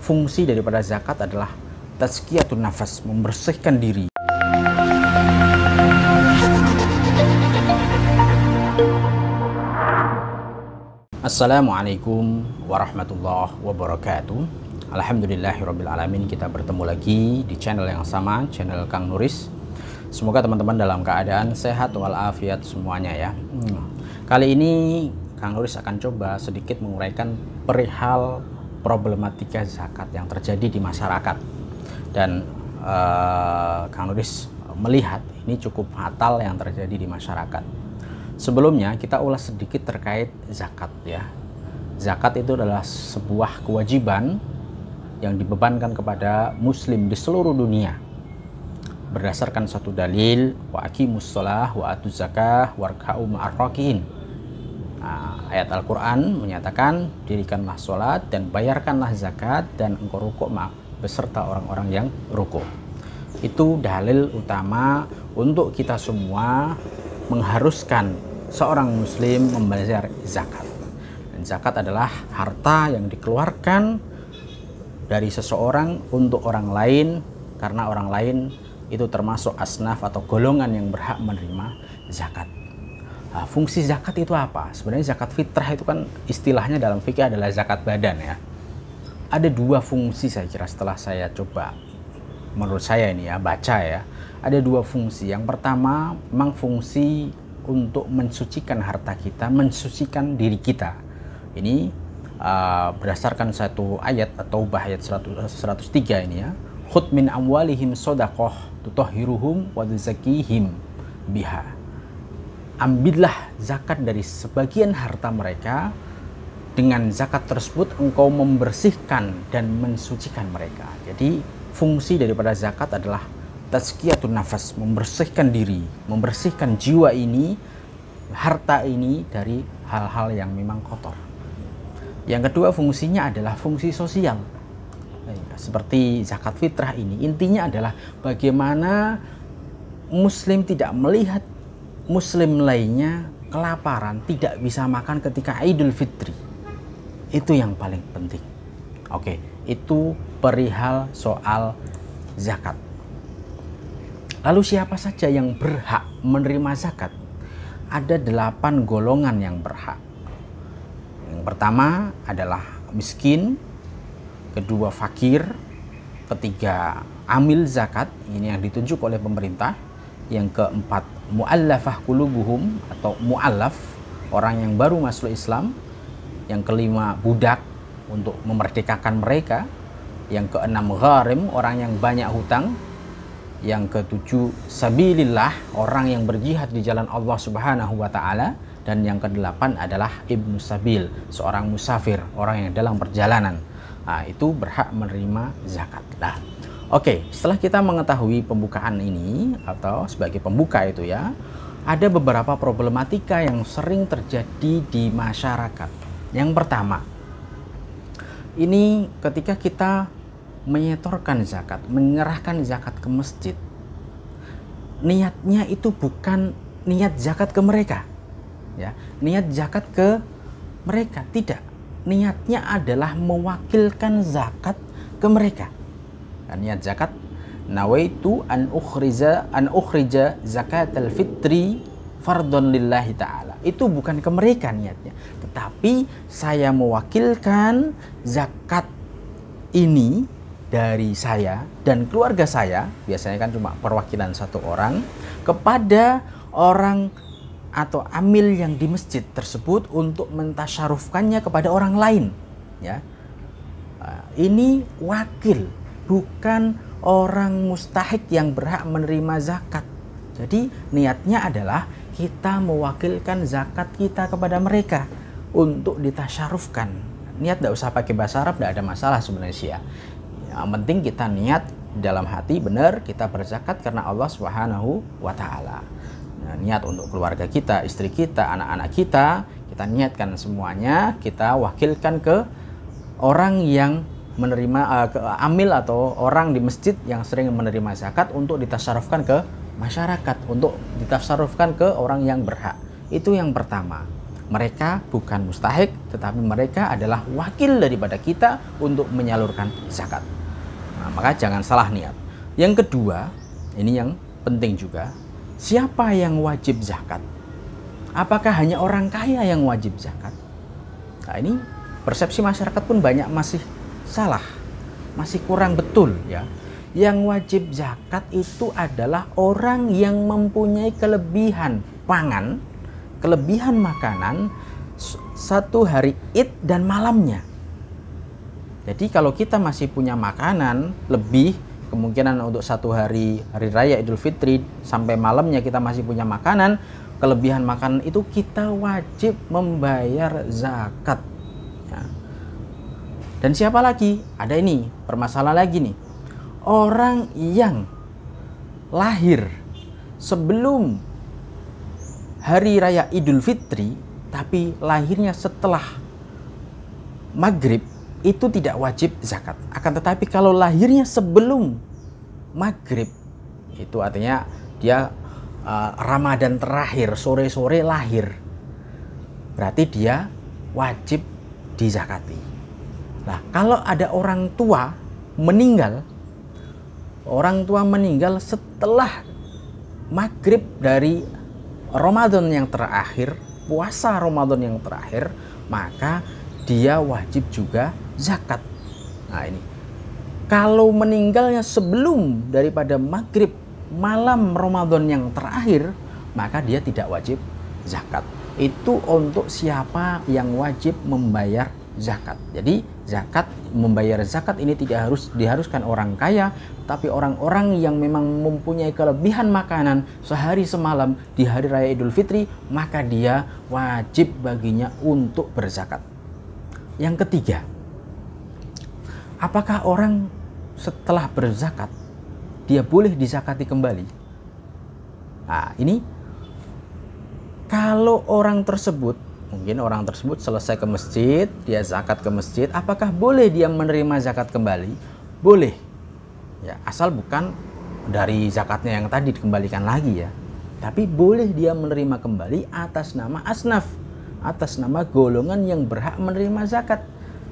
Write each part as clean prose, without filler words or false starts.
fungsi daripada zakat adalah tazkiyatun nafas, membersihkan diri. Assalamualaikum warahmatullahi wabarakatuh. Alhamdulillahirrabbilalamin, kita bertemu lagi di channel yang sama, channel Kang Nuris. Semoga teman-teman dalam keadaan sehat walafiat semuanya ya. Kali ini Kang Nuris akan coba sedikit menguraikan perihal problematika zakat yang terjadi di masyarakat. Dan Kang Nuris melihat ini cukup fatal yang terjadi di masyarakat. Sebelumnya kita ulas sedikit terkait zakat ya. Zakat itu adalah sebuah kewajiban yang dibebankan kepada muslim di seluruh dunia berdasarkan satu dalil, wa aqimus shalah wa atuz zakah warka'u ma'ar rakiin. Ayat Al-Quran menyatakan dirikanlah sholat dan bayarkanlah zakat dan engkau rukuk beserta orang-orang yang rukuk. Itu dalil utama untuk kita semua mengharuskan seorang muslim membayar zakat. Dan zakat adalah harta yang dikeluarkan dari seseorang untuk orang lain, karena orang lain itu termasuk asnaf atau golongan yang berhak menerima zakat. Nah, fungsi zakat itu apa? Sebenarnya zakat fitrah itu kan istilahnya dalam fikih adalah zakat badan ya. Ada dua fungsi saya kira setelah saya coba, menurut saya ini ya, baca ya. Ada dua fungsi. Yang pertama memang fungsi untuk mensucikan harta kita, mensucikan diri kita. Ini berdasarkan satu ayat atau ayat 103 ini ya. Khudh min amwalihim shadaqah tutahhiruhum wa tuzakkihim biha. Ambillah zakat dari sebagian harta mereka, dengan zakat tersebut engkau membersihkan dan mensucikan mereka. Jadi fungsi daripada zakat adalah tazkiyatun nafas, membersihkan diri, membersihkan jiwa ini, harta ini dari hal-hal yang memang kotor. Yang kedua fungsinya adalah fungsi sosial. Seperti zakat fitrah ini, intinya adalah bagaimana muslim tidak melihat muslim lainnya kelaparan, tidak bisa makan ketika Idul Fitri. Itu yang paling penting. Oke, itu perihal soal zakat. Lalu siapa saja yang berhak menerima zakat? Ada 8 golongan yang berhak. Yang pertama adalah miskin, kedua fakir, ketiga amil zakat, ini yang ditunjuk oleh pemerintah. Yang keempat mu'allafah qulubuhum atau mu'allaf, orang yang baru masuk Islam. Yang kelima budak, untuk memerdekakan mereka. Yang keenam gharim, orang yang banyak hutang. Yang ketujuh sabilillah, orang yang berjihad di jalan Allah Subhanahu wa taala. Dan yang kedelapan adalah ibnu sabil, seorang musafir, orang yang dalam perjalanan. Nah, itu berhak menerima zakat. Nah, oke, setelah kita mengetahui pembukaan ini atau sebagai pembuka itu ya, ada beberapa problematika yang sering terjadi di masyarakat. Yang pertama, ini ketika kita menyetorkan zakat, menyerahkan zakat ke masjid, niatnya itu bukan niat zakat ke mereka. Ya, niat zakat ke mereka tidak. Niatnya adalah mewakilkan zakat ke mereka. Niat zakat, nawaitu an ukhrija zakatal fitri fardhon lillahi ta'ala. Itu bukan ke mereka niatnya, tetapi saya mewakilkan zakat ini dari saya dan keluarga saya, biasanya kan cuma perwakilan satu orang, kepada orang atau amil yang di masjid tersebut untuk mentasyarufkannya kepada orang lain ya. Ini wakil, bukan orang mustahik yang berhak menerima zakat. Jadi niatnya adalah kita mewakilkan zakat kita kepada mereka untuk ditasyarufkan. Niat tidak usah pakai bahasa Arab, tidak ada masalah sebenarnya. Yang penting kita niat dalam hati benar, kita berzakat karena Allah Subhanahu wa taala. Nah, niat untuk keluarga kita, istri kita, anak-anak kita niatkan semuanya, kita wakilkan ke orang yang menerima amil atau orang di masjid yang sering menerima zakat untuk ditasyarufkan ke masyarakat, untuk ditasarufkan ke orang yang berhak. Itu yang pertama. Mereka bukan mustahik, tetapi mereka adalah wakil daripada kita untuk menyalurkan zakat. Nah, maka jangan salah niat. Yang kedua, ini yang penting juga, siapa yang wajib zakat? Apakah hanya orang kaya yang wajib zakat? Nah, ini persepsi masyarakat pun banyak masih salah, masih kurang betul ya. Yang wajib zakat itu adalah orang yang mempunyai kelebihan pangan, kelebihan makanan satu hari Id dan malamnya. Jadi kalau kita masih punya makanan lebih, kemungkinan untuk satu hari raya Idul Fitri sampai malamnya kita masih punya makanan, kelebihan makanan itu kita wajib membayar zakat ya. Dan siapa lagi? Ada ini permasalahan lagi nih. Orang yang lahir sebelum hari raya Idul Fitri tapi lahirnya setelah maghrib, itu tidak wajib zakat. Akan tetapi kalau lahirnya sebelum maghrib, itu artinya dia Ramadan terakhir sore-sore lahir, berarti dia wajib dizakati. Nah, kalau ada orang tua meninggal setelah maghrib dari Ramadan yang terakhir, puasa Ramadan yang terakhir, maka dia wajib juga zakat. Nah, ini kalau meninggalnya sebelum daripada maghrib malam Ramadan yang terakhir, maka dia tidak wajib zakat. Itu untuk siapa yang wajib membayar zakat. Jadi membayar zakat ini tidak harus diharuskan orang kaya, tapi orang-orang yang memang mempunyai kelebihan makanan sehari semalam di hari raya Idul Fitri, maka dia wajib baginya untuk berzakat. Yang ketiga, apakah orang setelah berzakat dia boleh dizakati kembali? Nah, ini kalau mungkin orang tersebut selesai ke masjid, dia zakat ke masjid, apakah boleh dia menerima zakat kembali? Boleh. Ya, asal bukan dari zakatnya yang tadi dikembalikan lagi ya. Tapi boleh dia menerima kembali atas nama asnaf, atas nama golongan yang berhak menerima zakat.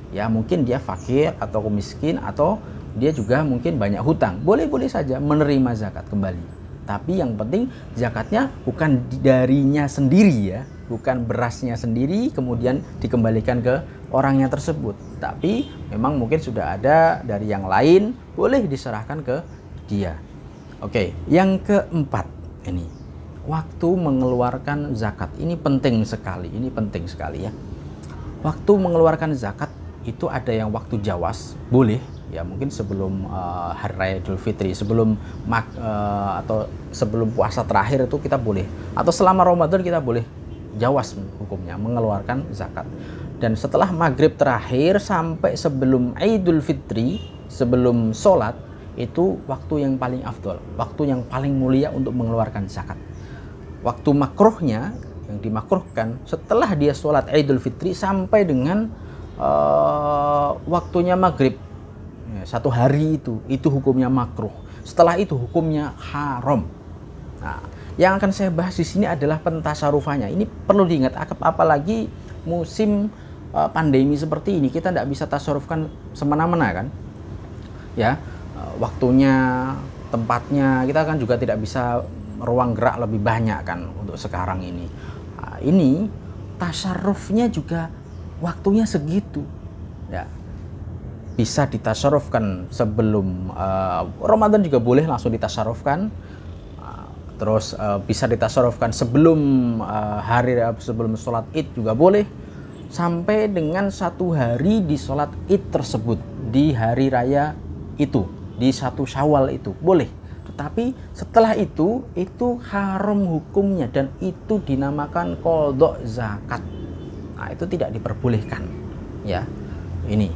Ya, mungkin dia fakir atau miskin atau dia juga mungkin banyak hutang. Boleh-boleh saja menerima zakat kembali. Tapi yang penting zakatnya bukan darinya sendiri ya, bukan berasnya sendiri kemudian dikembalikan ke orangnya tersebut, tapi memang mungkin sudah ada dari yang lain, boleh diserahkan ke dia. Oke, yang keempat, ini waktu mengeluarkan zakat. Ini penting sekali ya. Waktu mengeluarkan zakat itu ada yang waktu jawas, boleh ya, mungkin sebelum hari raya Idul Fitri, sebelum atau sebelum puasa terakhir itu kita boleh, atau selama Ramadan kita boleh jawas hukumnya mengeluarkan zakat. Dan setelah maghrib terakhir sampai sebelum Idul Fitri, sebelum sholat, itu waktu yang paling afdol, waktu yang paling mulia untuk mengeluarkan zakat. Waktu makruhnya, yang dimakruhkan setelah dia sholat Idul Fitri sampai dengan waktunya maghrib, satu hari itu hukumnya makruh. Setelah itu hukumnya haram. Nah, yang akan saya bahas di sini adalah pentasarufannya. Ini perlu diingat, apalagi musim pandemi seperti ini, kita tidak bisa tasarufkan semena-mena kan? Ya, waktunya, tempatnya, kita kan juga tidak bisa ruang gerak lebih banyak kan untuk sekarang ini. Nah, ini tasarufnya juga waktunya segitu. Ya, bisa ditasarufkan sebelum Ramadan juga boleh langsung ditasarufkan. Terus bisa ditasarufkan sebelum sebelum sholat Id juga boleh, sampai dengan satu hari di sholat Id tersebut, di hari raya itu, di 1 Syawal itu boleh. Tetapi setelah itu haram hukumnya dan itu dinamakan qadha zakat. Nah, itu tidak diperbolehkan ya. Ini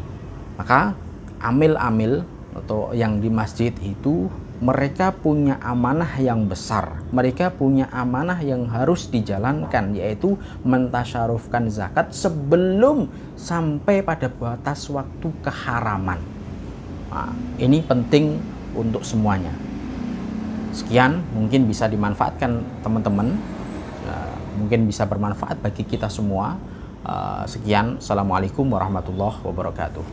maka amil-amil atau yang di masjid itu, mereka punya amanah yang besar, mereka punya amanah yang harus dijalankan, yaitu mentasarufkan zakat sebelum sampai pada batas waktu keharaman. Nah, ini penting untuk semuanya. Sekian, mungkin bisa dimanfaatkan teman-teman. mungkin bisa bermanfaat bagi kita semua. Sekian, assalamualaikum warahmatullahi wabarakatuh.